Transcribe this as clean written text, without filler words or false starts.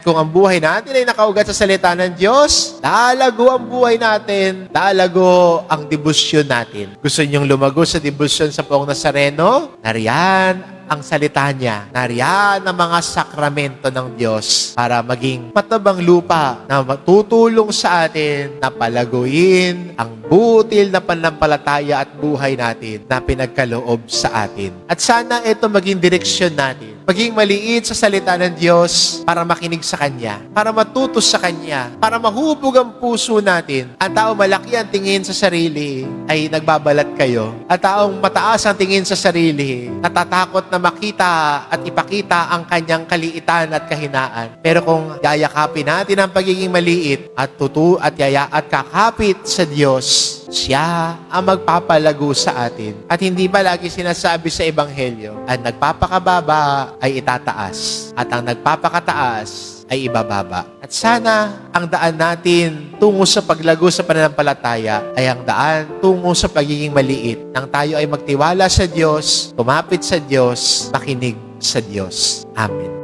Kung ang buhay natin ay nakaugat sa salita ng Diyos, lalago ang buhay natin, lalago ang debosyon natin. Gusto niyong lumago sa debosyon sa Poong Nazareno? Nariyan ang salita niya. Nariyan ang mga sakramento ng Diyos para maging matabang lupa na matutulong sa atin na palaguin ang butil na pananampalataya at buhay natin na pinagkaloob sa atin. At sana ito maging direksyon natin. Maging maliit sa salita ng Diyos para makinig sa Kanya, para matuto sa Kanya, para mahubog ang puso natin. Ang tao malaki ang tingin sa sarili ay nagbabalat kayo. At taong mataas ang tingin sa sarili, natatakot na makita at ipakita ang kanyang kaliitan at kahinaan. Pero kung yayakapin natin ang pagiging maliit at kakapit sa Diyos, siya ang magpapalago sa atin. At hindi ba lagi sinasabi sa Ebanghelyo, ang nagpapakababa ay itataas at ang nagpapakataas ay ibababa. At sana ang daan natin tungo sa paglago sa pananampalataya ay ang daan tungo sa pagiging maliit. Nang tayo ay magtiwala sa Diyos, kumapit sa Diyos, makinig sa Diyos. Amen.